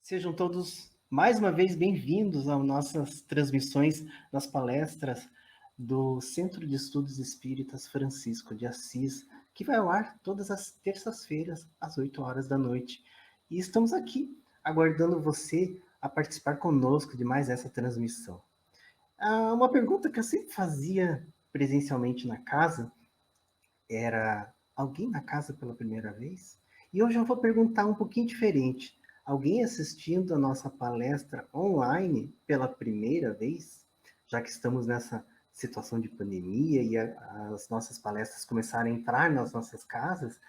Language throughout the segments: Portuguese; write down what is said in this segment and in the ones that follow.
Sejam todos mais uma vez bem-vindos às nossas transmissões das palestras do Centro de Estudos Espíritas Francisco de Assis, que vai ao ar todas as terças-feiras, às 8 horas da noite. E estamos aqui aguardando você a participar conosco de mais essa transmissão. Uma pergunta que eu sempre fazia presencialmente na casa era: alguém na casa pela primeira vez? E hoje eu vou perguntar um pouquinho diferente. Alguém assistindo a nossa palestra online pela primeira vez? Já que estamos nessa situação de pandemia e as nossas palestras começaram a entrar nas nossas casas,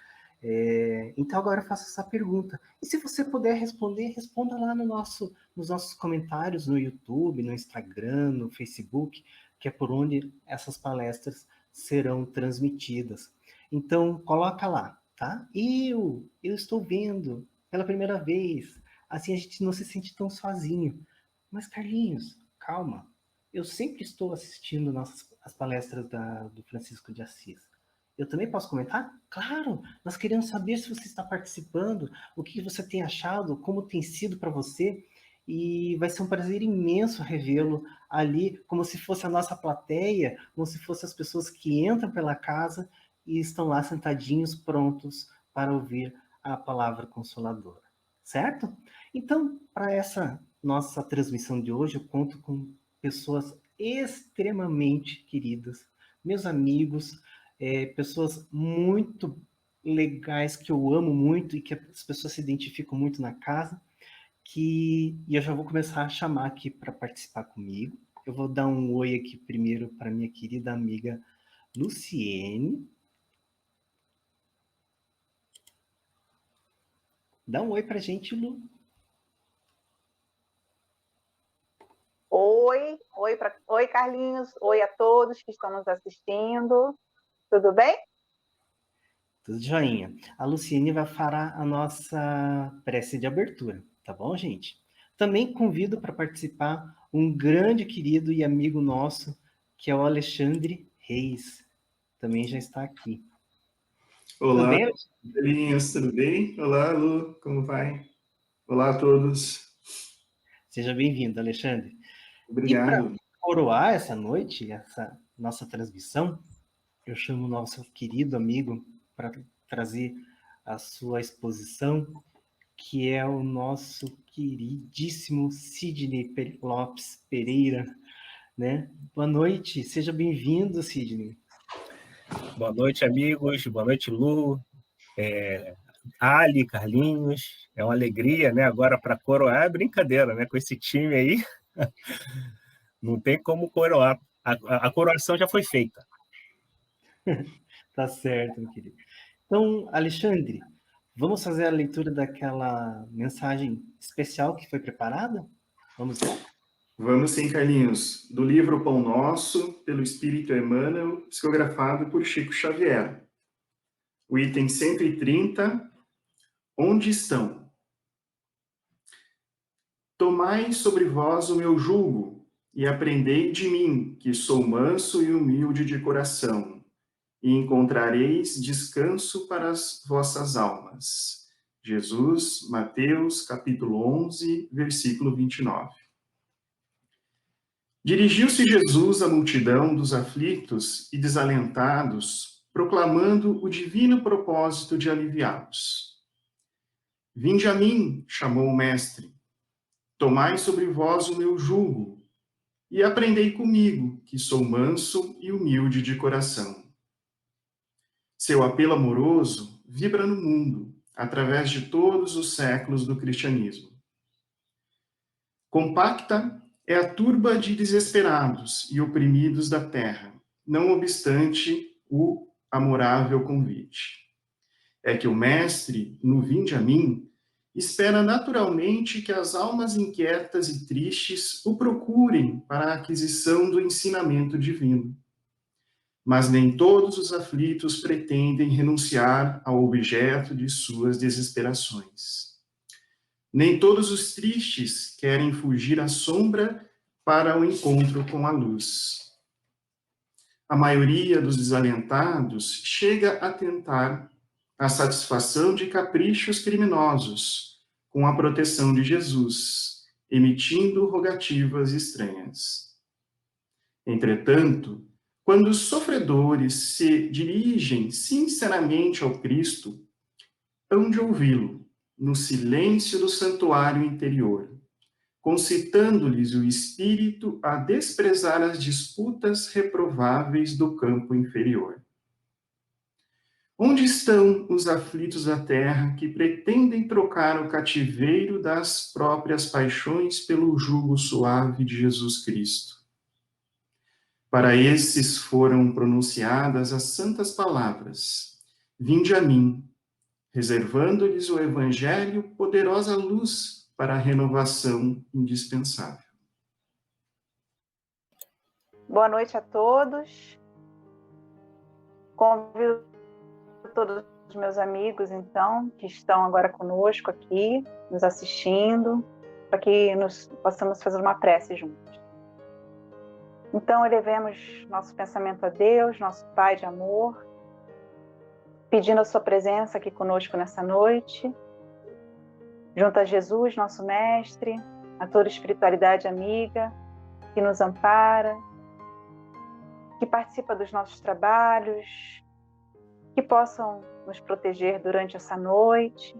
então agora eu faço essa pergunta. E se você puder responder, responda lá nos nossos comentários no YouTube, no Instagram, no Facebook, que é por onde essas palestras serão transmitidas. Então, coloca lá, tá? Eu estou vendo pela primeira vez. Assim a gente não se sente tão sozinho. Mas, Carlinhos, calma. Eu sempre estou assistindo as palestras do Francisco de Assis. Eu também posso comentar? Claro! Nós queremos saber se você está participando, o que você tem achado, como tem sido para você. E vai ser um prazer imenso revê-lo ali, como se fosse a nossa plateia, como se fossem as pessoas que entram pela casa e estão lá sentadinhos, prontos para ouvir a palavra consoladora. Certo? Então, para essa nossa transmissão de hoje, eu conto com pessoas extremamente queridas, meus amigos, pessoas muito legais que eu amo muito e que as pessoas se identificam muito na casa, e eu já vou começar a chamar aqui para participar comigo. Eu vou dar um oi aqui primeiro para minha querida amiga Luciene. Dá um oi para a gente, Lu. Oi, Carlinhos. Oi a todos que estão nos assistindo. Tudo bem? Tudo joinha. A Luciene vai fará a nossa prece de abertura, tá bom, gente? Também convido para participar um grande querido e amigo nosso, que é o Alexandre Reis. Também já está aqui. Tudo Olá, bem, Alexandre? Belinhas, tudo bem? Olá, Lu, como vai? Olá a todos. Seja bem-vindo, Alexandre. E para Obrigado. coroar essa noite, essa nossa transmissão, eu chamo o nosso querido amigo para trazer a sua exposição, que é o nosso queridíssimo Sidney Lopes Pereira, né? Boa noite, seja bem-vindo, Sidney. Boa noite, amigos. Boa noite, Lu, Ali, Carlinhos. É uma alegria, né? Agora para coroar é brincadeira, né? Com esse time aí, não tem como coroar. A coroação já foi feita. Tá certo, meu querido. Então, Alexandre, vamos fazer a leitura daquela mensagem especial que foi preparada? Vamos lá? Vamos sim, Carlinhos. Do livro Pão Nosso, pelo Espírito Emmanuel, psicografado por Chico Xavier. O item 130, onde estão? Tomai sobre vós o meu jugo, e aprendei de mim, que sou manso e humilde de coração, e encontrareis descanso para as vossas almas. Jesus, Mateus, capítulo 11, versículo 29. Dirigiu-se Jesus à multidão dos aflitos e desalentados, proclamando o divino propósito de aliviá-los. Vinde a mim, chamou o Mestre, tomai sobre vós o meu jugo, e aprendei comigo, que sou manso e humilde de coração. Seu apelo amoroso vibra no mundo, através de todos os séculos do cristianismo. Compacta é a turba de desesperados e oprimidos da terra, não obstante o amorável convite. É que o Mestre, no Vinde a mim, espera naturalmente que as almas inquietas e tristes o procurem para a aquisição do ensinamento divino. Mas nem todos os aflitos pretendem renunciar ao objeto de suas desesperações. Nem todos os tristes querem fugir à sombra para o encontro com a luz. A maioria dos desalentados chega a tentar a satisfação de caprichos criminosos, com a proteção de Jesus, emitindo rogativas estranhas. Entretanto, quando os sofredores se dirigem sinceramente ao Cristo, hão de ouvi-lo no silêncio do santuário interior, concitando-lhes o espírito a desprezar as disputas reprováveis do campo inferior. Onde estão os aflitos da terra que pretendem trocar o cativeiro das próprias paixões pelo jugo suave de Jesus Cristo? Para esses foram pronunciadas as santas palavras: vinde a mim, reservando-lhes o Evangelho poderosa luz para a renovação indispensável. Boa noite a todos. Convido todos os meus amigos, então, que estão agora conosco aqui, nos assistindo, para que possamos fazer uma prece juntos. Então, elevemos nosso pensamento a Deus, nosso Pai de amor, pedindo a sua presença aqui conosco nessa noite, junto a Jesus, nosso Mestre, a toda espiritualidade amiga, que nos ampara, que participa dos nossos trabalhos, que possam nos proteger durante essa noite,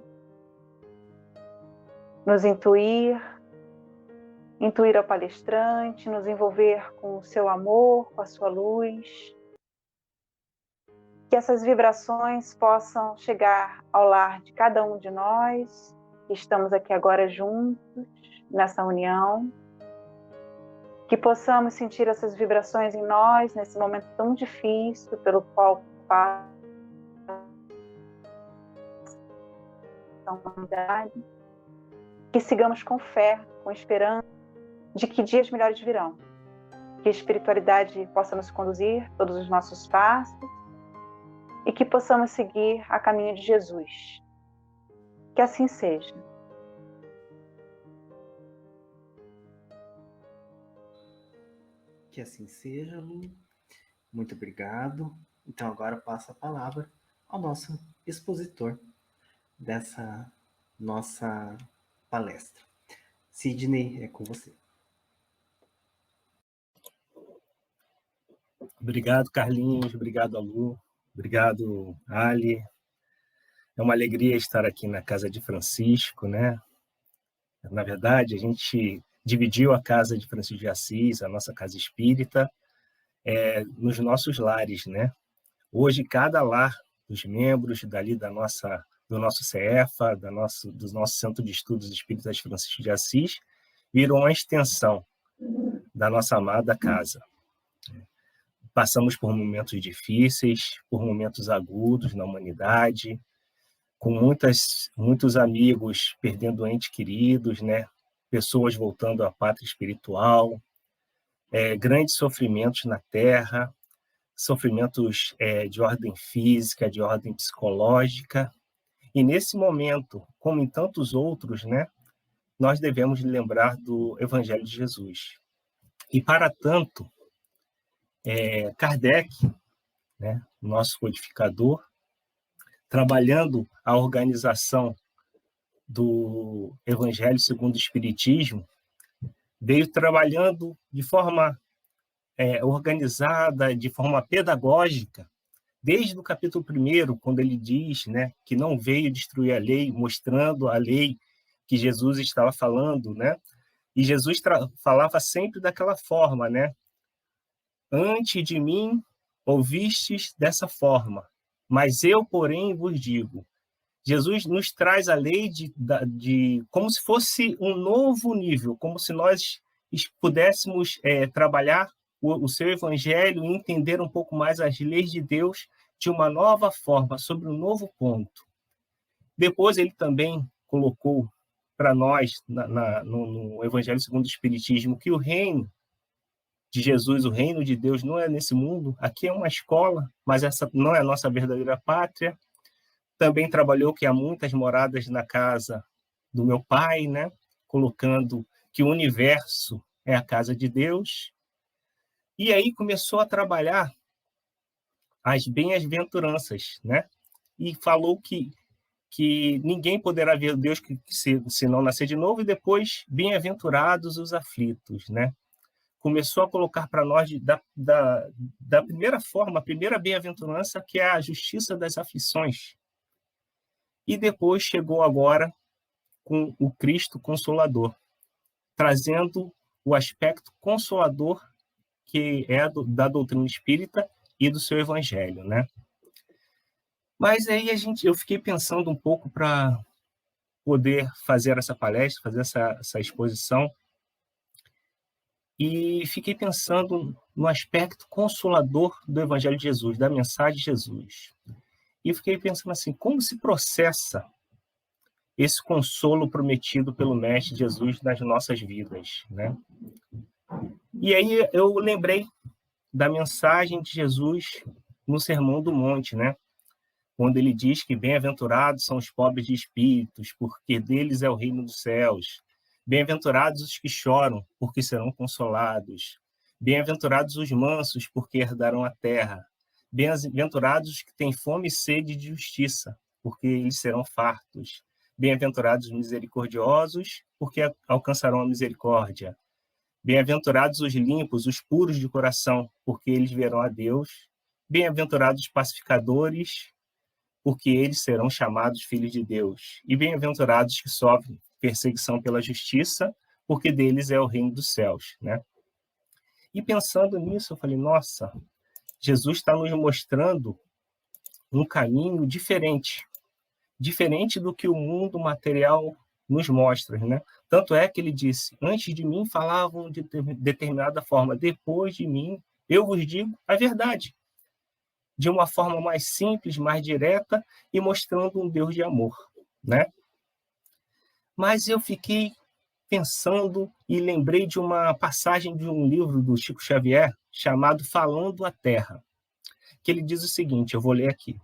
nos intuir ao palestrante, nos envolver com o seu amor, com a sua luz. Que essas vibrações possam chegar ao lar de cada um de nós, que estamos aqui agora juntos, nessa união. Que possamos sentir essas vibrações em nós, nesse momento tão difícil pelo qual passa a humanidade. Que sigamos com fé, com esperança, de que dias melhores virão. Que a espiritualidade possa nos conduzir todos os nossos passos e que possamos seguir a caminho de Jesus. Que assim seja. Que assim seja, Lu. Muito obrigado. Então agora passo a palavra ao nosso expositor dessa nossa palestra. Sidney, é com você. Obrigado, Carlinhos. Obrigado, Lu. Obrigado, Ali. É uma alegria estar aqui na casa de Francisco, né? Na verdade, a gente dividiu a casa de Francisco de Assis, a nossa casa espírita, nos nossos lares, né? Hoje, cada lar dos membros dali do nosso CEFA, do nosso Centro de Estudos Espíritas Francisco de Assis, viram uma extensão da nossa amada casa. Passamos por momentos difíceis, por momentos agudos na humanidade, com muitos amigos perdendo entes queridos, né? Pessoas voltando à pátria espiritual, grandes sofrimentos na Terra, sofrimentos de ordem física, de ordem psicológica. E nesse momento, como em tantos outros, né, nós devemos lembrar do Evangelho de Jesus. E para tanto, Kardec, né, nosso codificador, trabalhando a organização do Evangelho segundo o Espiritismo, veio trabalhando de forma organizada, de forma pedagógica, desde o capítulo 1, quando ele diz, né, que não veio destruir a lei, mostrando a lei que Jesus estava falando, né? E Jesus falava sempre daquela forma, né? Antes de mim ouvistes dessa forma, mas eu, porém, vos digo. Jesus nos traz a lei de como se fosse um novo nível, como se nós pudéssemos trabalhar o seu evangelho e entender um pouco mais as leis de Deus de uma nova forma, sobre um novo ponto. Depois ele também colocou para nós, no Evangelho segundo o Espiritismo, que o reino de Jesus, o reino de Deus não é nesse mundo, aqui é uma escola, mas essa não é a nossa verdadeira pátria. Também trabalhou que há muitas moradas na casa do meu pai, né? Colocando que o universo é a casa de Deus. E aí começou a trabalhar as bem-aventuranças, né? E falou que que ninguém poderá ver Deus se não nascer de novo, e depois, bem-aventurados os aflitos, né? Começou a colocar para nós da primeira forma, a primeira bem-aventurança, que é a justiça das aflições. E depois chegou agora com o Cristo Consolador, trazendo o aspecto consolador que é da doutrina espírita e do seu evangelho, né? Mas aí eu fiquei pensando um pouco para poder fazer essa palestra, fazer essa exposição, e fiquei pensando no aspecto consolador do Evangelho de Jesus, da mensagem de Jesus. E fiquei pensando assim, como se processa esse consolo prometido pelo Mestre Jesus nas nossas vidas, né? E aí eu lembrei da mensagem de Jesus no Sermão do Monte, né? Quando ele diz que bem-aventurados são os pobres de espíritos, porque deles é o reino dos céus. Bem-aventurados os que choram, porque serão consolados. Bem-aventurados os mansos, porque herdarão a terra. Bem-aventurados os que têm fome e sede de justiça, porque eles serão fartos. Bem-aventurados os misericordiosos, porque alcançarão a misericórdia. Bem-aventurados os limpos, os puros de coração, porque eles verão a Deus. Bem-aventurados os pacificadores, porque eles serão chamados filhos de Deus. E bem-aventurados que sofrem perseguição pela justiça, porque deles é o reino dos céus, né? E pensando nisso, eu falei, nossa, Jesus está nos mostrando um caminho diferente do que o mundo material nos mostra, né? Tanto é que ele disse, antes de mim falavam de determinada forma, depois de mim eu vos digo a verdade. De uma forma mais simples, mais direta e mostrando um Deus de amor, né? Mas eu fiquei pensando e lembrei de uma passagem de um livro do Chico Xavier chamado Falando a Terra, que ele diz o seguinte, eu vou ler aqui.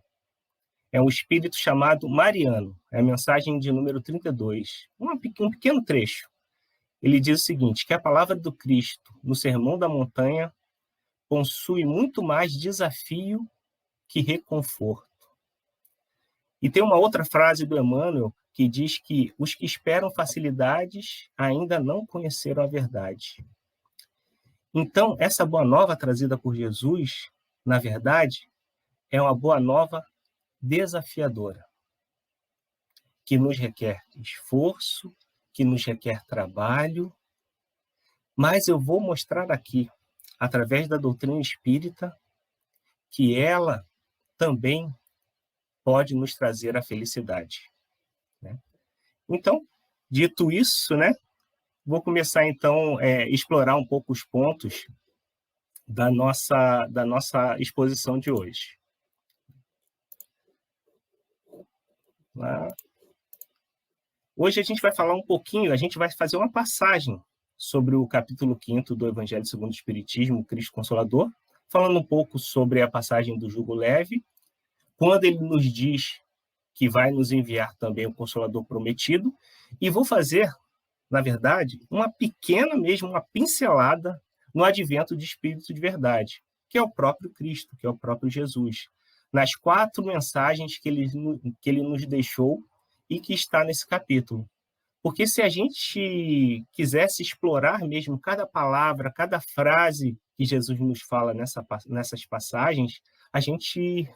É um espírito chamado Mariano, é a mensagem de número 32, um pequeno trecho. Ele diz o seguinte, que a palavra do Cristo no Sermão da Montanha possui muito mais desafio que reconforto. E tem uma outra frase do Emmanuel que diz que os que esperam facilidades ainda não conheceram a verdade. Então, essa boa nova trazida por Jesus, na verdade, é uma boa nova desafiadora, que nos requer esforço, que nos requer trabalho, mas eu vou mostrar aqui, através da doutrina espírita, que ela também pode nos trazer a felicidade, né? Então, dito isso, né, vou começar então a explorar um pouco os pontos da nossa exposição de hoje. Hoje a gente vai falar um pouquinho, a gente vai fazer uma passagem sobre o capítulo 5º do Evangelho segundo o Espiritismo, Cristo Consolador, falando um pouco sobre a passagem do jugo leve, quando ele nos diz que vai nos enviar também o Consolador prometido, e vou fazer, na verdade, uma pincelada no advento de Espírito de Verdade, que é o próprio Cristo, que é o próprio Jesus, nas 4 mensagens que ele nos deixou e que está nesse capítulo. Porque se a gente quisesse explorar mesmo cada palavra, cada frase que Jesus nos fala nessas passagens, a gente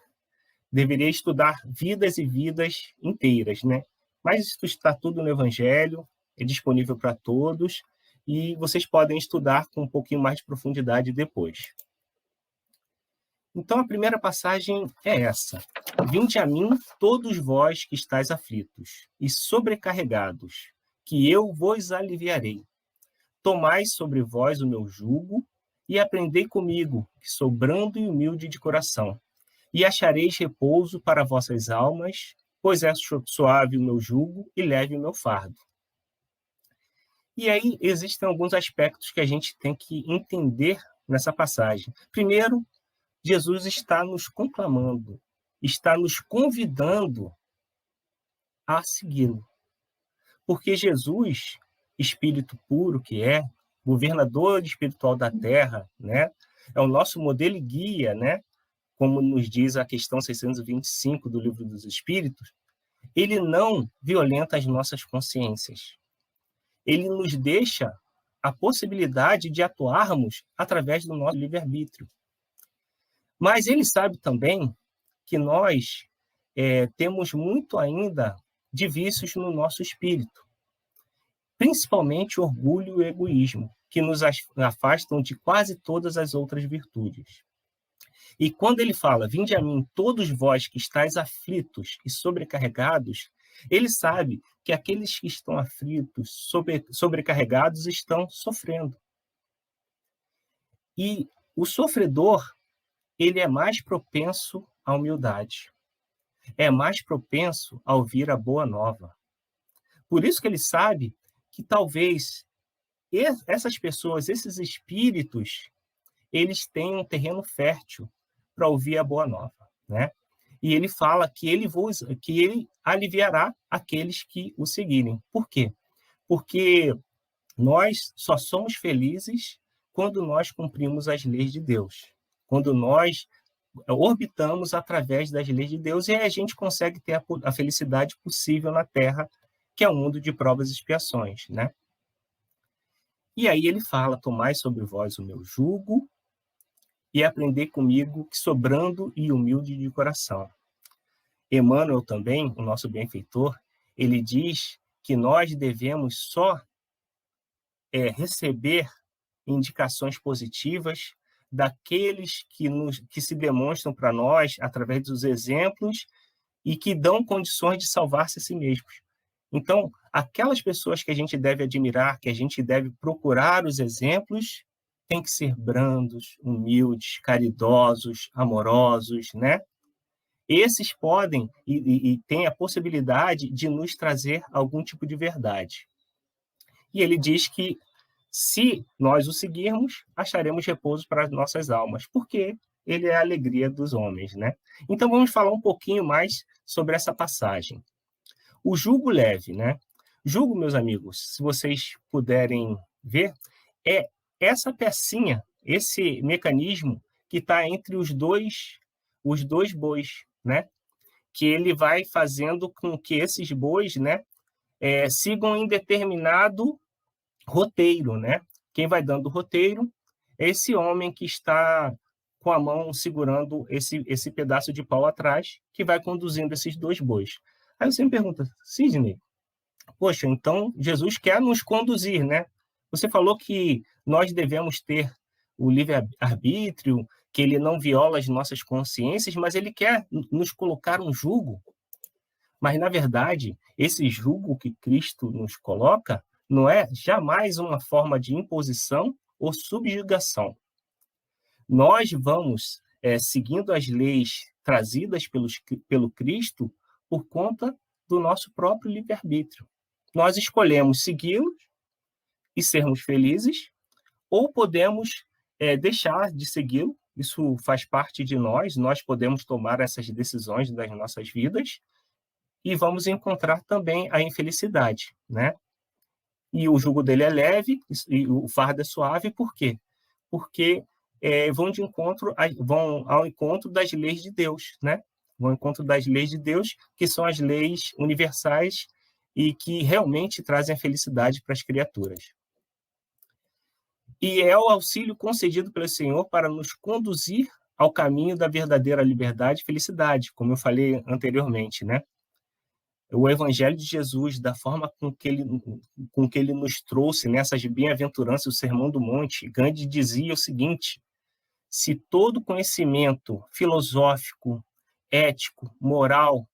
deveria estudar vidas e vidas inteiras, né? Mas isso está tudo no Evangelho, é disponível para todos, e vocês podem estudar com um pouquinho mais de profundidade depois. Então, a primeira passagem é essa. Vinde a mim, todos vós que estáis aflitos e sobrecarregados, que eu vos aliviarei. Tomai sobre vós o meu jugo e aprendei comigo, que sou brando e humilde de coração, e achareis repouso para vossas almas, pois é suave o meu jugo e leve o meu fardo. E aí existem alguns aspectos que a gente tem que entender nessa passagem. Primeiro, Jesus está nos conclamando, está nos convidando a segui-lo. Porque Jesus, espírito puro que é, governador espiritual da Terra, né, é o nosso modelo e guia, né, como nos diz a questão 625 do Livro dos Espíritos, ele não violenta as nossas consciências. Ele nos deixa a possibilidade de atuarmos através do nosso livre-arbítrio. Mas ele sabe também que nós temos muito ainda de vícios no nosso espírito, principalmente orgulho e egoísmo, que nos afastam de quase todas as outras virtudes. E quando ele fala, vinde a mim todos vós que estáis aflitos e sobrecarregados, ele sabe que aqueles que estão aflitos, sobrecarregados, estão sofrendo. E o sofredor, ele é mais propenso à humildade, é mais propenso a ouvir a boa nova. Por isso que ele sabe que talvez essas pessoas, esses espíritos, eles têm um terreno fértil para ouvir a boa nova, né? E ele fala que ele aliviará aqueles que o seguirem. Por quê? Porque nós só somos felizes quando nós cumprimos as leis de Deus, quando nós orbitamos através das leis de Deus, e aí a gente consegue ter a felicidade possível na Terra, que é um mundo de provas e expiações, né? E aí ele fala, tomai sobre vós o meu jugo e aprendei comigo, que sou brando e humilde de coração. Emmanuel também, o nosso benfeitor, ele diz que nós devemos só receber indicações positivas daqueles que se demonstram para nós através dos exemplos e que dão condições de salvar-se a si mesmos. Então, aquelas pessoas que a gente deve admirar, que a gente deve procurar os exemplos, têm que ser brandos, humildes, caridosos, amorosos, né? Esses podem e têm a possibilidade de nos trazer algum tipo de verdade. E ele diz que, se nós o seguirmos, acharemos repouso para as nossas almas, porque ele é a alegria dos homens, né? Então, vamos falar um pouquinho mais sobre essa passagem. O jugo leve, né? Jugo, meus amigos, se vocês puderem ver, é essa pecinha, esse mecanismo que está entre os dois bois, né? Que ele vai fazendo com que esses bois, né, sigam em determinado roteiro, né? Quem vai dando o roteiro é esse homem que está com a mão segurando esse pedaço de pau atrás, que vai conduzindo esses dois bois. Aí você me pergunta, Sidney, poxa, então Jesus quer nos conduzir, né? Você falou que nós devemos ter o livre-arbítrio, que ele não viola as nossas consciências, mas ele quer nos colocar um jugo. Mas, na verdade, esse jugo que Cristo nos coloca não é jamais uma forma de imposição ou subjugação. Nós vamos seguindo as leis trazidas pelo Cristo por conta do nosso próprio livre-arbítrio. Nós escolhemos segui-los e sermos felizes, ou podemos deixar de segui-lo. Isso faz parte de nós podemos tomar essas decisões das nossas vidas e vamos encontrar também a infelicidade, né? E o jugo dele é leve e o fardo é suave, por quê? Porque vão ao encontro das leis de Deus, né? Vão ao encontro das leis de Deus, que são as leis universais e que realmente trazem a felicidade para as criaturas. E é o auxílio concedido pelo Senhor para nos conduzir ao caminho da verdadeira liberdade e felicidade, como eu falei anteriormente, né? O Evangelho de Jesus, da forma com que ele nos trouxe nessas bem-aventuranças, o Sermão do Monte, Gandhi dizia o seguinte: se todo conhecimento filosófico, ético, moral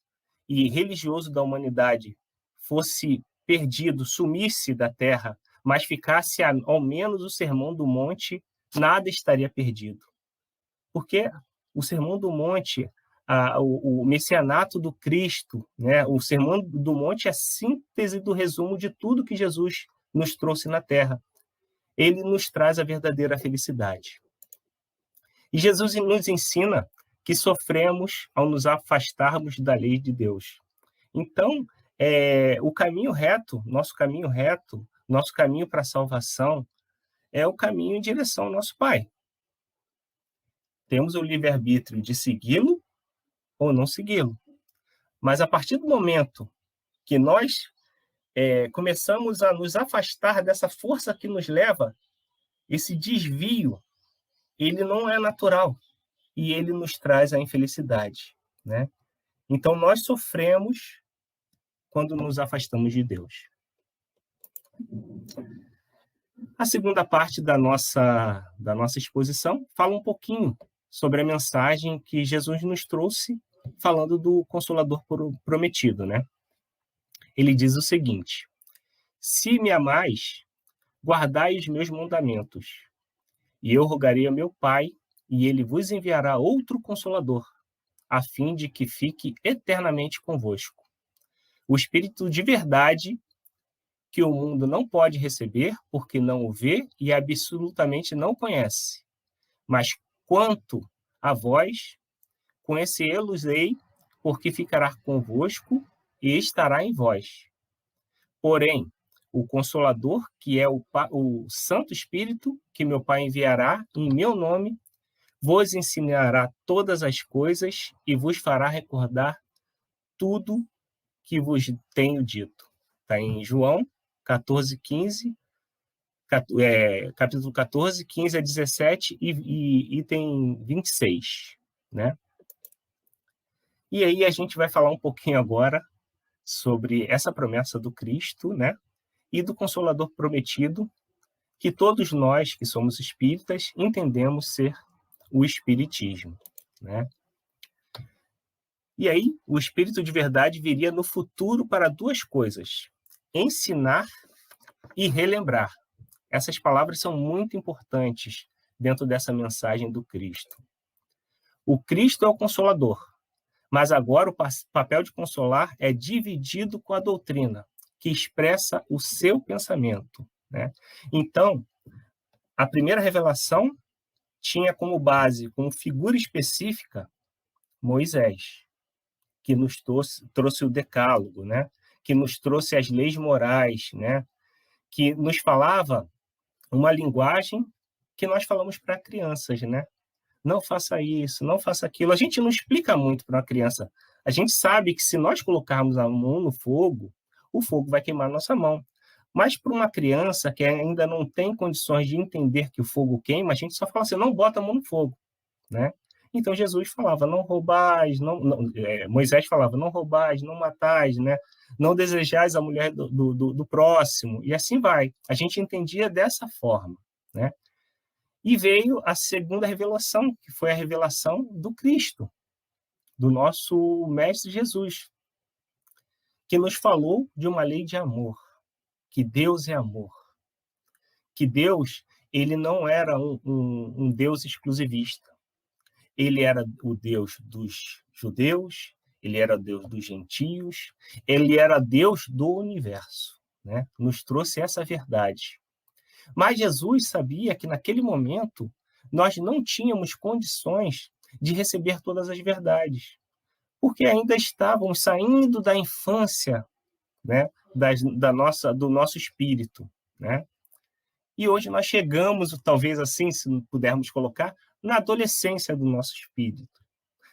e religioso da humanidade fosse perdido, sumisse da Terra, mas ficasse ao menos o Sermão do Monte, nada estaria perdido. Porque o Sermão do Monte, o messianato do Cristo, né? O Sermão do Monte é a síntese do resumo de tudo que Jesus nos trouxe na Terra. Ele nos traz a verdadeira felicidade. E Jesus nos ensina que sofremos ao nos afastarmos da lei de Deus. Então, o caminho reto, nosso caminho para a salvação, é o caminho em direção ao nosso Pai. Temos o livre-arbítrio de segui-lo ou não segui-lo. Mas a partir do momento que nós começamos a nos afastar dessa força que nos leva, esse desvio, ele não é natural e ele nos traz a infelicidade, né? Então, nós sofremos quando nos afastamos de Deus. A segunda parte da nossa exposição fala um pouquinho sobre a mensagem que Jesus nos trouxe, falando do Consolador prometido, né? Ele diz o seguinte: se me amais, guardai os meus mandamentos, e eu rogarei ao meu Pai, e ele vos enviará outro Consolador, a fim de que fique eternamente convosco. O Espírito de verdade, que o mundo não pode receber, porque não o vê e absolutamente não conhece. Mas quanto a vós, conhecê-los-ei, porque ficará convosco e estará em vós. Porém, o Consolador, que é o Santo Espírito, que meu Pai enviará em meu nome, vos ensinará todas as coisas e vos fará recordar tudo que vos tenho dito. Está em João 14, 15, capítulo 14, 15 a 17 e item 26, né? E aí a gente vai falar um pouquinho agora sobre essa promessa do Cristo, né? E do Consolador prometido, que todos nós que somos espíritas entendemos ser o Espiritismo, né? E aí, o Espírito de verdade viria no futuro para duas coisas: ensinar e relembrar. Essas palavras são muito importantes dentro dessa mensagem do Cristo. O Cristo é o Consolador, mas agora o papel de consolar é dividido com a doutrina, que expressa o seu pensamento, né? Então, a primeira revelação tinha como base, como figura específica, Moisés, que nos trouxe o Decálogo, né? Que nos trouxe as leis morais, né? Que nos falava uma linguagem que nós falamos para crianças, né? Não faça isso, não faça aquilo. A gente não explica muito para uma criança. A gente sabe que se nós colocarmos a mão no fogo, o fogo vai queimar a nossa mão. Mas para uma criança que ainda não tem condições de entender que o fogo queima, a gente só fala assim: não bota a mão no fogo, né? Então Jesus falava: não roubais, Moisés falava: não roubais, não matais, né? Não desejais a mulher do próximo, e assim vai. A gente entendia dessa forma, né? E veio a segunda revelação, que foi a revelação do Cristo, do nosso Mestre Jesus, que nos falou de uma lei de amor, que Deus é amor, que Deus, ele não era um Deus exclusivista. Ele era o Deus dos judeus, ele era Deus dos gentios, ele era Deus do universo, né? Nos trouxe essa verdade. Mas Jesus sabia que naquele momento nós não tínhamos condições de receber todas as verdades, porque ainda estávamos saindo da infância, né? Do nosso espírito, né? E hoje nós chegamos, talvez assim, se pudermos colocar, na adolescência do nosso espírito.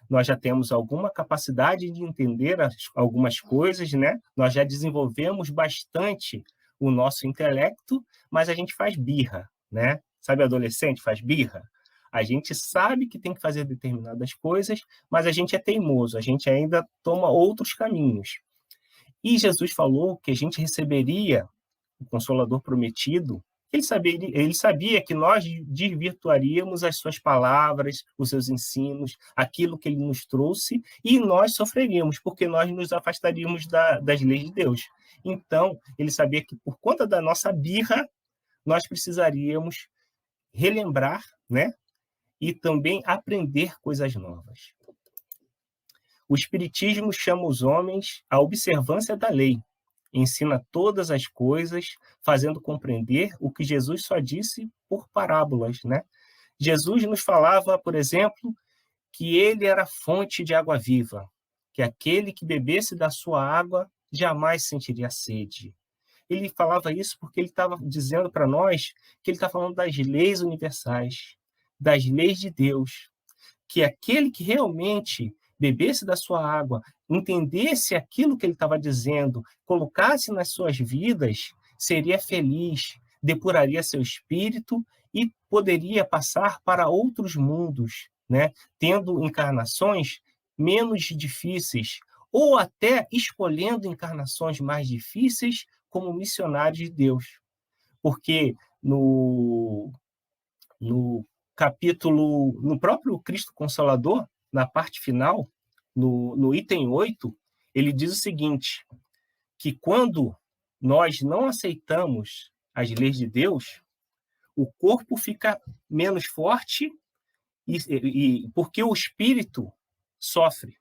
Nós já temos alguma capacidade de entender algumas coisas, né? Nós já desenvolvemos bastante o nosso intelecto, mas a gente faz birra, né? Sabe, adolescente faz birra? A gente sabe que tem que fazer determinadas coisas, mas a gente é teimoso, a gente ainda toma outros caminhos. E Jesus falou que a gente receberia o Consolador prometido. Ele sabia que nós desvirtuaríamos as suas palavras, os seus ensinos, aquilo que ele nos trouxe, e nós sofreríamos, porque nós nos afastaríamos das leis de Deus. Então, ele sabia que, por conta da nossa birra, nós precisaríamos relembrar, né? E também aprender coisas novas. O Espiritismo chama os homens à observância da lei, ensina todas as coisas, fazendo compreender o que Jesus só disse por parábolas, né? Jesus nos falava, por exemplo, que ele era fonte de água viva, que aquele que bebesse da sua água jamais sentiria sede. Ele falava isso porque ele estava dizendo para nós que ele está falando das leis universais, das leis de Deus, que aquele que realmente bebesse da sua água, entendesse aquilo que ele estava dizendo, colocasse nas suas vidas, seria feliz, depuraria seu espírito e poderia passar para outros mundos, né? Tendo encarnações menos difíceis, ou até escolhendo encarnações mais difíceis como missionários de Deus. Porque no capítulo, no próprio Cristo Consolador, na parte final, no item 8, ele diz o seguinte, que quando nós não aceitamos as leis de Deus, o corpo fica menos forte porque o espírito sofre.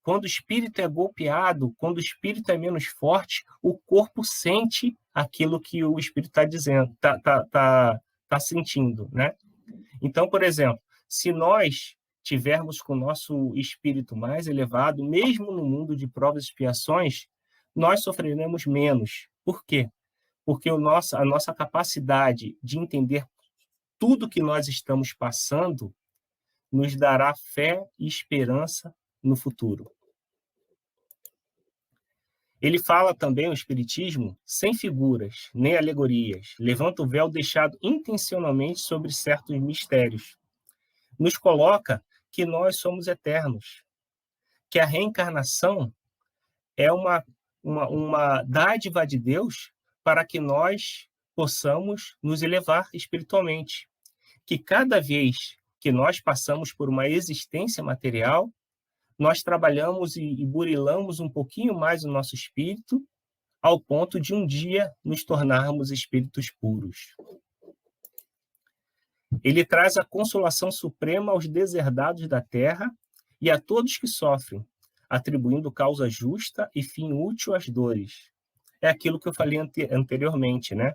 Quando o espírito é golpeado, quando o espírito é menos forte, o corpo sente aquilo que o espírito está dizendo, tá sentindo, né? Então, por exemplo, se nós tivermos com o nosso espírito mais elevado, mesmo no mundo de provas e expiações, nós sofreremos menos. Por quê? Porque a nossa capacidade de entender tudo que nós estamos passando nos dará fé e esperança no futuro. Ele fala também, o Espiritismo, sem figuras, nem alegorias, levanta o véu deixado intencionalmente sobre certos mistérios. Nos coloca que nós somos eternos, que a reencarnação é uma dádiva de Deus para que nós possamos nos elevar espiritualmente. Que cada vez que nós passamos por uma existência material, nós trabalhamos e burilamos um pouquinho mais o nosso espírito, ao ponto de um dia nos tornarmos espíritos puros. Ele traz a consolação suprema aos deserdados da terra e a todos que sofrem, atribuindo causa justa e fim útil às dores. É aquilo que eu falei anteriormente, né?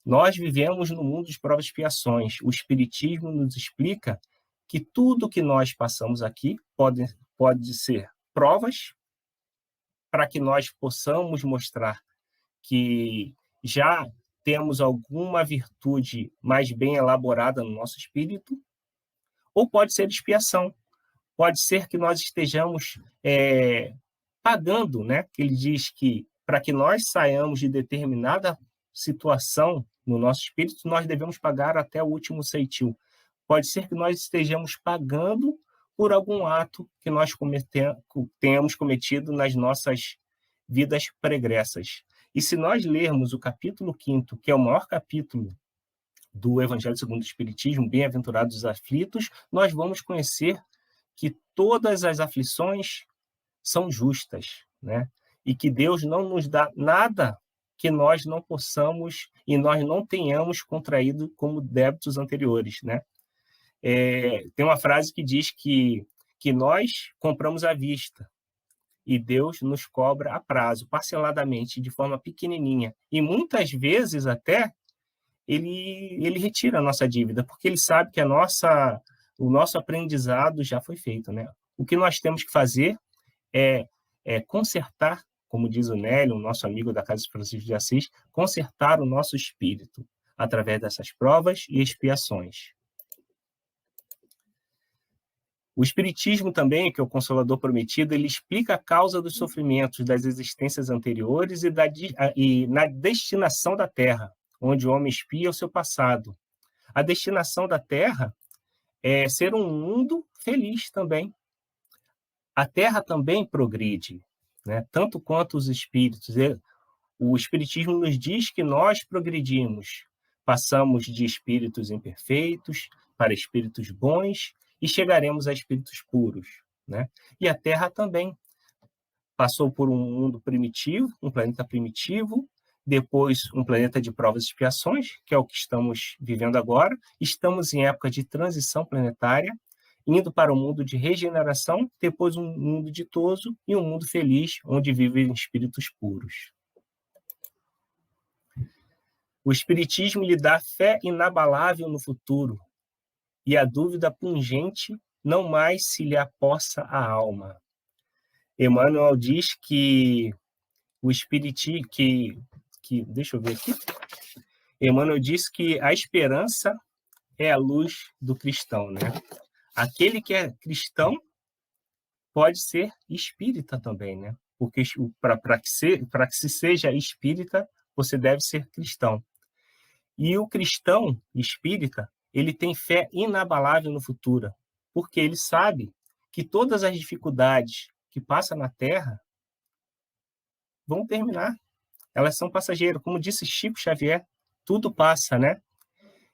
Nós vivemos no mundo de provas e expiações. O Espiritismo nos explica que tudo que nós passamos aqui pode ser provas para que nós possamos mostrar que já temos alguma virtude mais bem elaborada no nosso espírito, ou pode ser expiação. Pode ser que nós estejamos pagando, né? Ele diz que para que nós saiamos de determinada situação no nosso espírito, nós devemos pagar até o último ceitil. Pode ser que nós estejamos pagando por algum ato que nós tenhamos cometido nas nossas vidas pregressas. E se nós lermos o capítulo 5º, que é o maior capítulo do Evangelho segundo o Espiritismo, Bem-aventurados os aflitos, nós vamos conhecer que todas as aflições são justas, né? E que Deus não nos dá nada que nós não possamos e nós não tenhamos contraído como débitos anteriores, né? Tem uma frase que diz que nós compramos à vista e Deus nos cobra a prazo, parceladamente, de forma pequenininha. E muitas vezes até ele retira a nossa dívida, porque ele sabe que o nosso aprendizado já foi feito, né? O que nós temos que fazer é consertar, como diz o Nélio, o nosso amigo da Casa de Francisco de Assis, consertar o nosso espírito através dessas provas e expiações. O Espiritismo também, que é o Consolador Prometido, ele explica a causa dos sofrimentos das existências anteriores e na destinação da Terra, onde o homem expia o seu passado. A destinação da Terra é ser um mundo feliz também. A Terra também progride, né? Tanto quanto os espíritos. O Espiritismo nos diz que nós progredimos, passamos de espíritos imperfeitos para espíritos bons e chegaremos a espíritos puros, né? E a Terra também passou por um mundo primitivo, um planeta primitivo, depois um planeta de provas e expiações, que é o que estamos vivendo agora. Estamos em época de transição planetária, indo para um mundo de regeneração, depois um mundo ditoso e um mundo feliz, onde vivem espíritos puros. O Espiritismo lhe dá fé inabalável no futuro, e a dúvida pungente não mais se lhe apossa a alma. Emmanuel diz que o espiritismo, deixa eu ver aqui. Emmanuel diz que a esperança é a luz do cristão, né? Aquele que é cristão, pode ser espírita também, né? Porque para que se seja espírita, você deve ser cristão. E o cristão espírita, ele tem fé inabalável no futuro, porque ele sabe que todas as dificuldades que passa na Terra vão terminar. Elas são passageiras. Como disse Chico Xavier, tudo passa, né?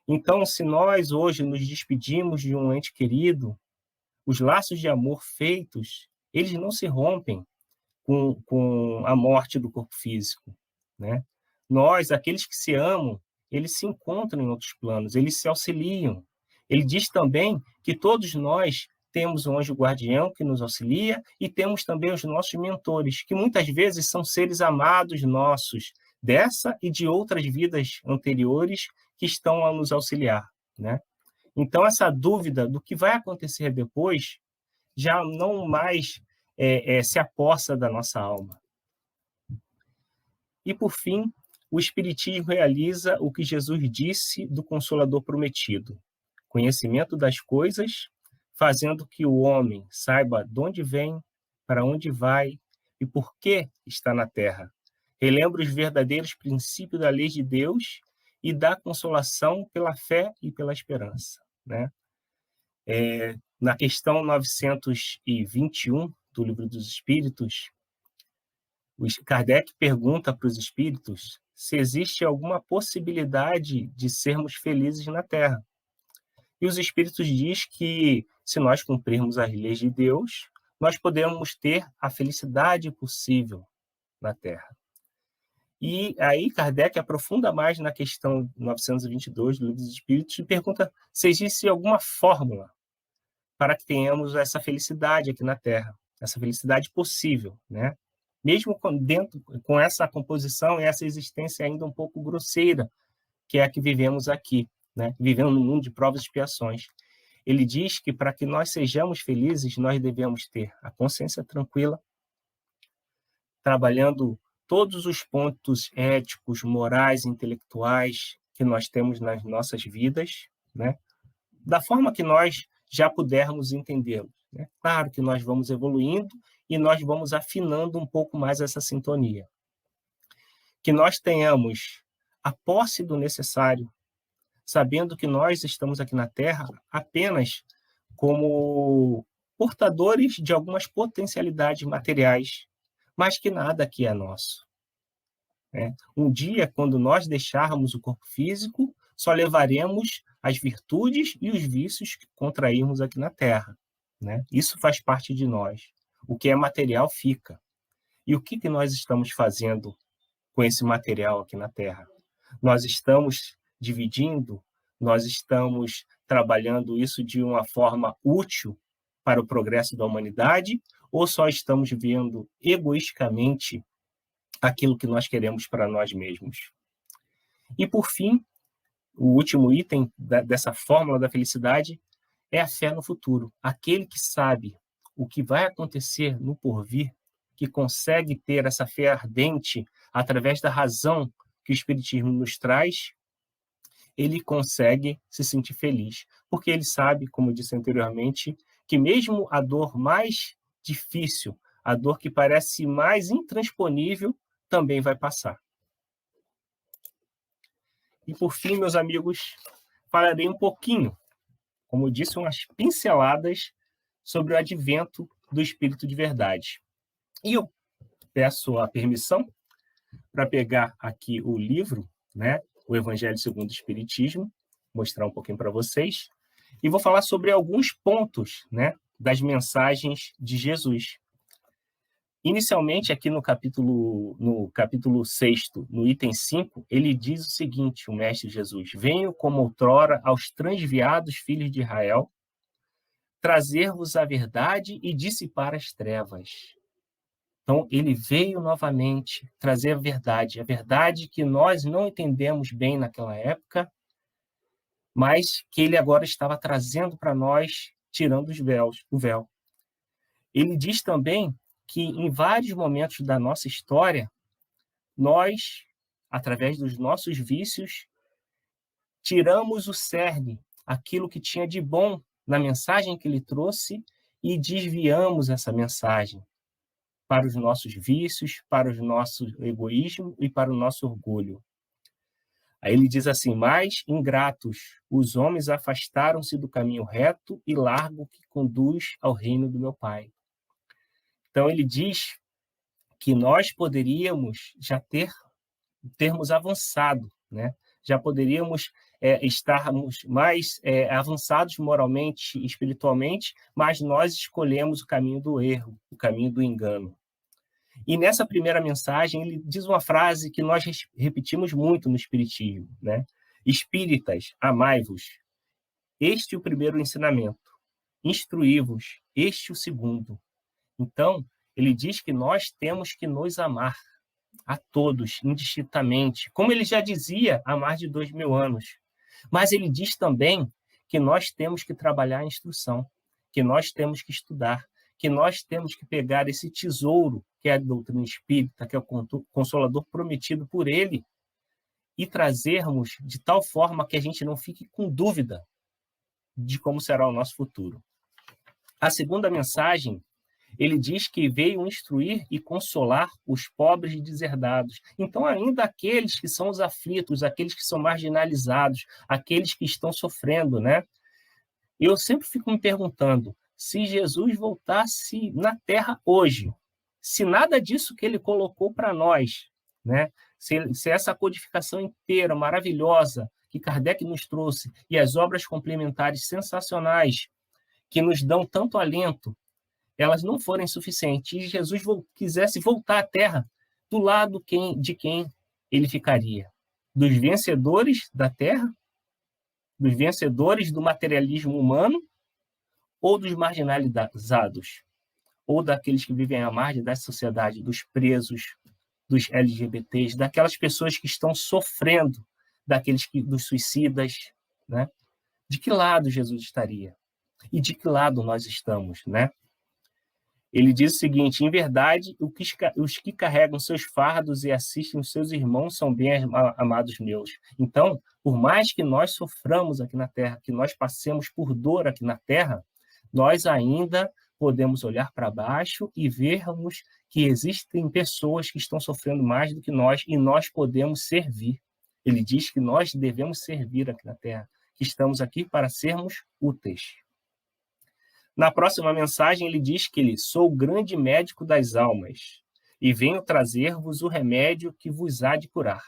Então, se nós hoje nos despedimos de um ente querido, os laços de amor feitos, eles não se rompem com a morte do corpo físico, né? Nós, aqueles que se amam, eles se encontram em outros planos, eles se auxiliam. Ele diz também que todos nós temos um anjo guardião que nos auxilia e temos também os nossos mentores, que muitas vezes são seres amados nossos, dessa e de outras vidas anteriores que estão a nos auxiliar, né? Então, essa dúvida do que vai acontecer depois já não mais se apossa da nossa alma. E, por fim, o Espiritismo realiza o que Jesus disse do Consolador prometido: conhecimento das coisas, fazendo que o homem saiba de onde vem, para onde vai e por que está na Terra. Relembra os verdadeiros princípios da lei de Deus e dá consolação pela fé e pela esperança, né? Na questão 921 do Livro dos Espíritos, Kardec pergunta para os espíritos se existe alguma possibilidade de sermos felizes na Terra. E os espíritos dizem que, se nós cumprirmos as leis de Deus, nós podemos ter a felicidade possível na Terra. E aí Kardec aprofunda mais na questão 922 do Livro dos Espíritos e pergunta se existe alguma fórmula para que tenhamos essa felicidade aqui na Terra, essa felicidade possível, né? Mesmo com essa composição e essa existência ainda um pouco grosseira, que é a que vivemos aqui, né? Vivendo num mundo de provas e expiações. Ele diz que para que nós sejamos felizes, nós devemos ter a consciência tranquila, trabalhando todos os pontos éticos, morais, intelectuais que nós temos nas nossas vidas, né? Da forma que nós já pudermos entendê-los, né? Claro que nós vamos evoluindo e nós vamos afinando um pouco mais essa sintonia. Que nós tenhamos a posse do necessário, sabendo que nós estamos aqui na Terra apenas como portadores de algumas potencialidades materiais, mas que nada aqui é nosso, né? Um dia, quando nós deixarmos o corpo físico, só levaremos as virtudes e os vícios que contraímos aqui na Terra, né? Isso faz parte de nós. O que é material fica. E o que nós estamos fazendo com esse material aqui na Terra? Nós estamos dividindo, nós estamos trabalhando isso de uma forma útil para o progresso da humanidade, ou só estamos vendo egoisticamente aquilo que nós queremos para nós mesmos? E, por fim, o último item dessa fórmula da felicidade é a fé no futuro. Aquele que sabe o que vai acontecer no porvir, que consegue ter essa fé ardente através da razão que o Espiritismo nos traz, ele consegue se sentir feliz, porque ele sabe, como eu disse anteriormente, que mesmo a dor mais difícil, a dor que parece mais intransponível, também vai passar. E, por fim, meus amigos, falarei um pouquinho, como eu disse, umas pinceladas sobre o advento do Espírito de Verdade. E eu peço a permissão para pegar aqui o livro, né, o Evangelho segundo o Espiritismo, mostrar um pouquinho para vocês, e vou falar sobre alguns pontos, né, das mensagens de Jesus. Inicialmente, aqui no capítulo 6º, no item 5, ele diz o seguinte, o Mestre Jesus: venho como outrora aos transviados filhos de Israel, trazer-vos a verdade e dissipar as trevas. Então, ele veio novamente trazer a verdade que nós não entendemos bem naquela época, mas que ele agora estava trazendo para nós, tirando o véu. Ele diz também que em vários momentos da nossa história, nós, através dos nossos vícios, tiramos o cerne, aquilo que tinha de bom na mensagem que ele trouxe, e desviamos essa mensagem para os nossos vícios, para o nosso egoísmo e para o nosso orgulho. Aí ele diz assim: mas, ingratos, os homens afastaram-se do caminho reto e largo que conduz ao reino do meu Pai. Então ele diz que nós poderíamos já termos avançado, né? Já poderíamos estarmos mais avançados moralmente e espiritualmente, mas nós escolhemos o caminho do erro, o caminho do engano. E nessa primeira mensagem, ele diz uma frase que nós repetimos muito no Espiritismo, né? Espíritas, amai-vos. Este é o primeiro ensinamento. Instruí-vos. Este é o segundo. Então, ele diz que nós temos que nos amar a todos, indistintamente, como ele já dizia há mais de 2000 anos. Mas ele diz também que nós temos que trabalhar a instrução, que nós temos que estudar, que nós temos que pegar esse tesouro, que é a doutrina espírita, que é o Consolador prometido por ele, e trazermos de tal forma que a gente não fique com dúvida de como será o nosso futuro. A segunda mensagem, ele diz que veio instruir e consolar os pobres e deserdados. Então, ainda aqueles que são os aflitos, aqueles que são marginalizados, aqueles que estão sofrendo, né? Eu sempre fico me perguntando, se Jesus voltasse na Terra hoje, se nada disso que ele colocou para nós, né? Se essa codificação inteira, maravilhosa, que Kardec nos trouxe, e as obras complementares sensacionais, que nos dão tanto alento, elas não forem suficientes, e Jesus quisesse voltar à Terra, do lado de quem ele ficaria? Dos vencedores da Terra? Dos vencedores do materialismo humano? Ou dos marginalizados? Ou daqueles que vivem à margem da sociedade, dos presos, dos LGBTs, daquelas pessoas que estão sofrendo, dos suicidas, né? De que lado Jesus estaria? E de que lado nós estamos, né? Ele diz o seguinte: em verdade, os que carregam seus fardos e assistem os seus irmãos são bem amados meus. Então, por mais que nós soframos aqui na Terra, que nós passemos por dor aqui na Terra, nós ainda podemos olhar para baixo e vermos que existem pessoas que estão sofrendo mais do que nós e nós podemos servir. Ele diz que nós devemos servir aqui na Terra, que estamos aqui para sermos úteis. Na próxima mensagem, ele diz que sou o grande médico das almas e venho trazer-vos o remédio que vos há de curar.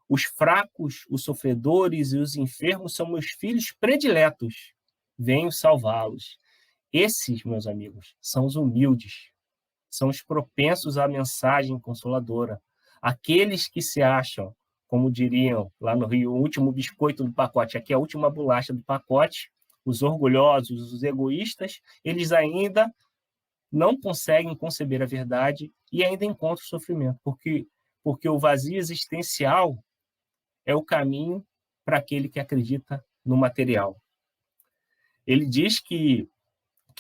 Os fracos, os sofredores e os enfermos são meus filhos prediletos. Venho salvá-los. Esses, meus amigos, são os humildes, são os propensos à mensagem consoladora. Aqueles que se acham, como diriam lá no Rio, o último biscoito do pacote, aqui é a última bolacha do pacote, os orgulhosos, os egoístas, eles ainda não conseguem conceber a verdade e ainda encontram sofrimento, porque o vazio existencial é o caminho para aquele que acredita no material. Ele diz que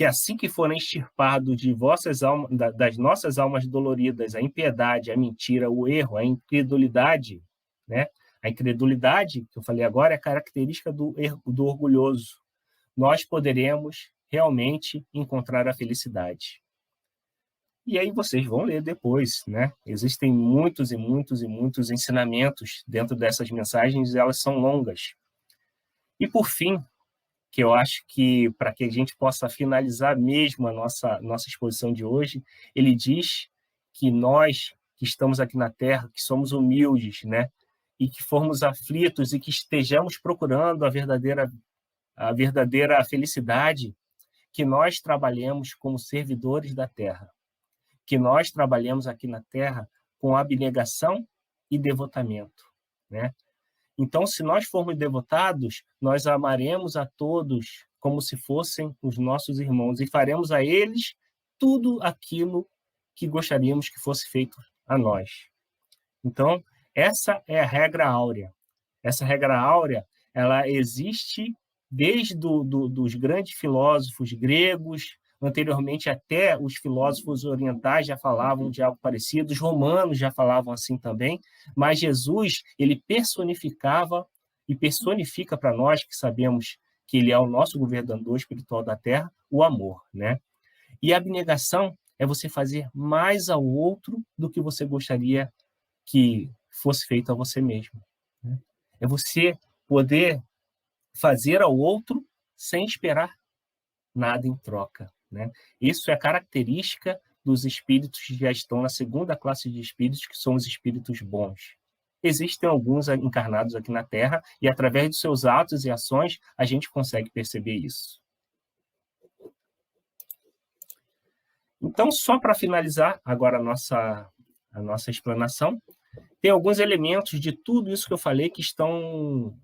assim que forem extirpados de vossas almas, das nossas almas doloridas, a impiedade, a mentira, o erro, a incredulidade, né? A incredulidade, que eu falei agora, é característica do orgulhoso. Nós poderemos realmente encontrar a felicidade. E aí vocês vão ler depois, né? Existem muitos e muitos e muitos ensinamentos dentro dessas mensagens, elas são longas. E por fim, que eu acho que para que a gente possa finalizar mesmo a nossa exposição de hoje, ele diz que nós que estamos aqui na Terra, que somos humildes, né? E que formos aflitos e que estejamos procurando a verdadeira felicidade, que nós trabalhemos como servidores da Terra, que nós trabalhemos aqui na Terra com abnegação e devotamento, né? Então, se nós formos devotados, nós amaremos a todos como se fossem os nossos irmãos e faremos a eles tudo aquilo que gostaríamos que fosse feito a nós. Então, essa é a regra áurea. Essa regra áurea, ela existe desde dos grandes filósofos gregos, anteriormente até os filósofos orientais já falavam de algo parecido, os romanos já falavam assim também, mas Jesus, ele personificava e personifica para nós que sabemos que ele é o nosso governador espiritual da Terra, o amor, né? E a abnegação é você fazer mais ao outro do que você gostaria que fosse feito a você mesmo, né? É você poder fazer ao outro sem esperar nada em troca, né? Isso é característica dos espíritos que já estão na segunda classe de espíritos, que são os espíritos bons. Existem alguns encarnados aqui na Terra e, através dos seus atos e ações, a gente consegue perceber isso. Então, só para finalizar agora a nossa explanação, tem alguns elementos de tudo isso que eu falei que estão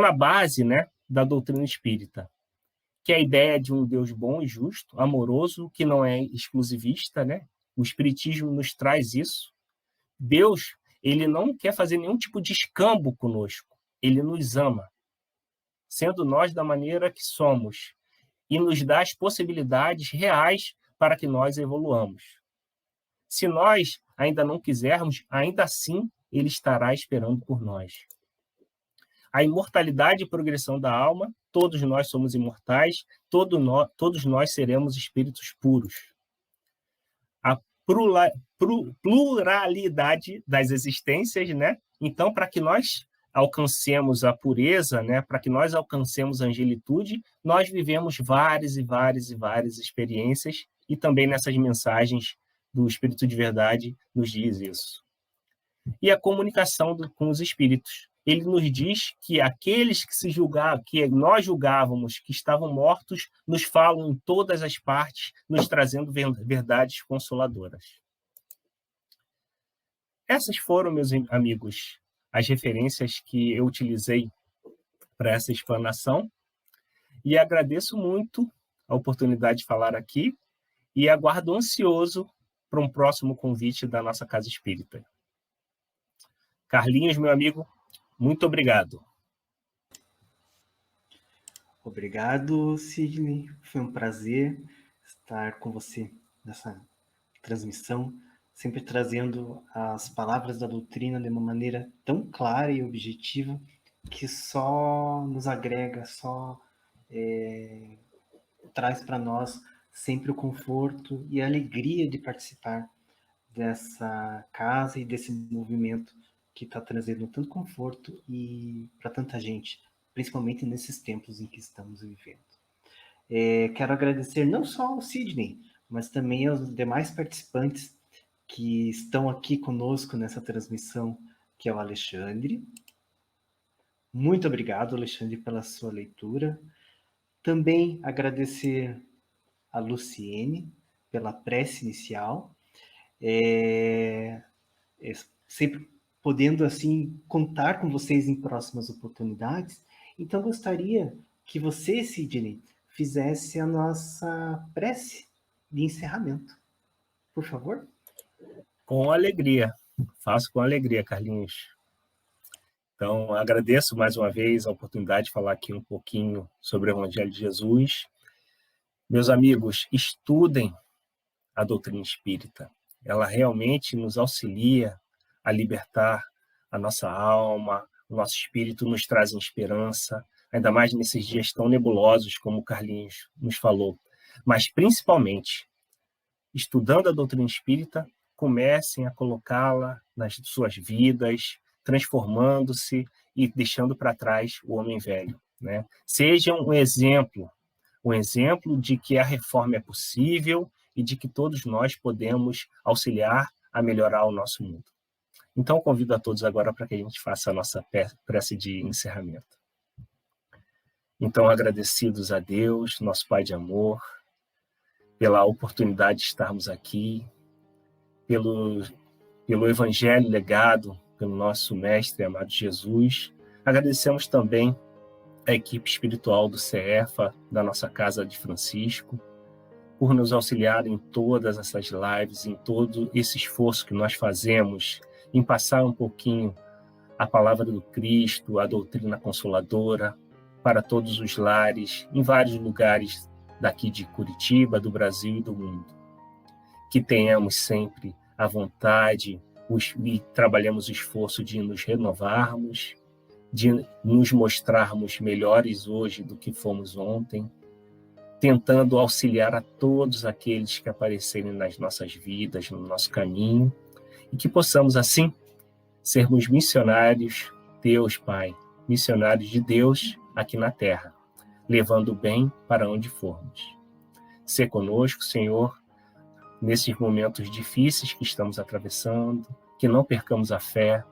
na base, né, da doutrina espírita, que é a ideia de um Deus bom e justo, amoroso, que não é exclusivista, né? O Espiritismo nos traz isso. Deus, ele não quer fazer nenhum tipo de escambo conosco. Ele nos ama, sendo nós da maneira que somos, e nos dá as possibilidades reais para que nós evoluamos. Se nós ainda não quisermos, ainda assim ele estará esperando por nós. A imortalidade e progressão da alma, todos nós somos imortais, todos nós seremos espíritos puros. A pluralidade das existências, né? Então, para que nós alcancemos a pureza, né? Para que nós alcancemos a angelitude, nós vivemos várias e várias e várias experiências, e também nessas mensagens do Espírito de Verdade nos diz isso. E a comunicação com os espíritos. Ele nos diz que aqueles que nós julgávamos que estavam mortos, nos falam em todas as partes, nos trazendo verdades consoladoras. Essas foram, meus amigos, as referências que eu utilizei para essa explanação, e agradeço muito a oportunidade de falar aqui, e aguardo ansioso para um próximo convite da nossa Casa Espírita. Carlinhos, meu amigo, muito obrigado. Obrigado, Sidney. Foi um prazer estar com você nessa transmissão, sempre trazendo as palavras da doutrina de uma maneira tão clara e objetiva que só nos agrega, só traz para nós sempre o conforto e a alegria de participar dessa casa e desse movimento que está trazendo tanto conforto e para tanta gente, principalmente nesses tempos em que estamos vivendo. Quero agradecer não só ao Sidney, mas também aos demais participantes que estão aqui conosco nessa transmissão, que é o Alexandre. Muito obrigado, Alexandre, pela sua leitura. Também agradecer a Luciene pela prece inicial. Sempre podendo, assim, contar com vocês em próximas oportunidades. Então, gostaria que você, Sidney, fizesse a nossa prece de encerramento. Por favor. Com alegria. Faço com alegria, Carlinhos. Então, agradeço mais uma vez a oportunidade de falar aqui um pouquinho sobre o Evangelho de Jesus. Meus amigos, estudem a doutrina espírita. Ela realmente nos auxilia a libertar a nossa alma, o nosso espírito, nos traz esperança, ainda mais nesses dias tão nebulosos, como o Carlinhos nos falou. Mas, principalmente, estudando a doutrina espírita, comecem a colocá-la nas suas vidas, transformando-se e deixando para trás o homem velho, né? Sejam um exemplo de que a reforma é possível e de que todos nós podemos auxiliar a melhorar o nosso mundo. Então, convido a todos agora para que a gente faça a nossa prece de encerramento. Então, agradecidos a Deus, nosso Pai de amor, pela oportunidade de estarmos aqui, pelo Evangelho legado pelo nosso Mestre amado Jesus. Agradecemos também a equipe espiritual do CEFA, da nossa Casa de Francisco, por nos auxiliar em todas essas lives, em todo esse esforço que nós fazemos em passar um pouquinho a palavra do Cristo, a doutrina consoladora, para todos os lares, em vários lugares daqui de Curitiba, do Brasil e do mundo. Que tenhamos sempre a vontade e trabalhemos o esforço de nos renovarmos de nos mostrarmos melhores hoje do que fomos ontem, tentando auxiliar a todos aqueles que aparecerem nas nossas vidas, no nosso caminho, e que possamos, assim, sermos missionários, Deus Pai, missionários de Deus aqui na Terra, levando o bem para onde formos. Sê conosco, Senhor, nesses momentos difíceis que estamos atravessando, que não percamos a fé,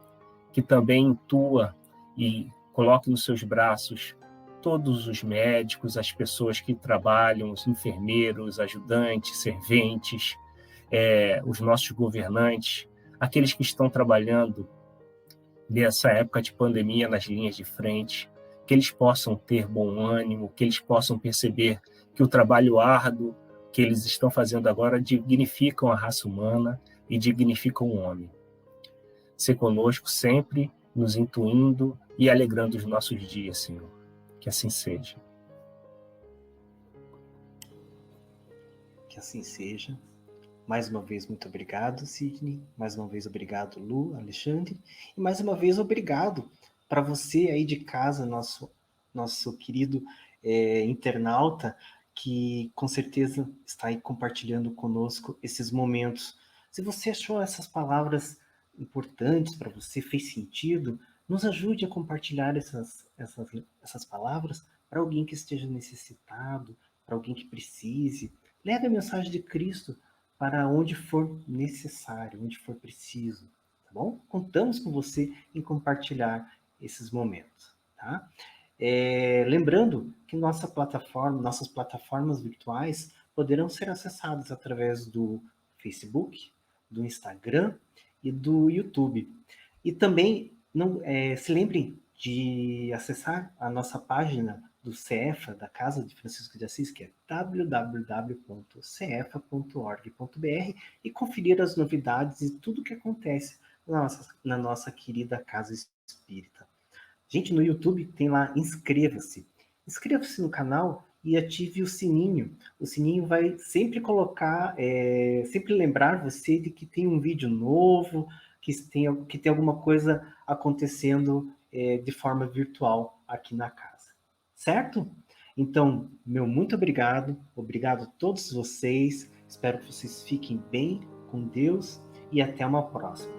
que também intua e coloque nos seus braços todos os médicos, as pessoas que trabalham, os enfermeiros, ajudantes, serventes, os nossos governantes, aqueles que estão trabalhando nessa época de pandemia nas linhas de frente, que eles possam ter bom ânimo, que eles possam perceber que o trabalho árduo que eles estão fazendo agora dignificam a raça humana e dignificam o homem. Ser conosco sempre, nos intuindo e alegrando os nossos dias, Senhor. Que assim seja. Que assim seja. Mais uma vez, muito obrigado, Sidney. Mais uma vez, obrigado, Lu, Alexandre. E mais uma vez, obrigado para você aí de casa, nosso querido internauta, que com certeza está aí compartilhando conosco esses momentos. Se você achou essas palavras importantes para você, fez sentido, nos ajude a compartilhar essas palavras para alguém que esteja necessitado, para alguém que precise. Leve a mensagem de Cristo para onde for necessário, onde for preciso, tá bom? Contamos com você em compartilhar esses momentos, tá? Lembrando que nossas plataformas virtuais poderão ser acessadas através do Facebook, do Instagram e do YouTube. E também se lembrem de acessar a nossa página do CEFA, da Casa de Francisco de Assis, que é www.cefa.org.br, e conferir as novidades e tudo o que acontece na nossa querida Casa Espírita. Gente, no YouTube tem lá inscreva-se. Inscreva-se no canal e ative o sininho. O sininho vai sempre sempre lembrar você de que tem um vídeo novo, que tem alguma coisa acontecendo de forma virtual aqui na casa. Certo? Então, meu muito obrigado. Obrigado a todos vocês. Espero que vocês fiquem bem, com Deus, e até uma próxima.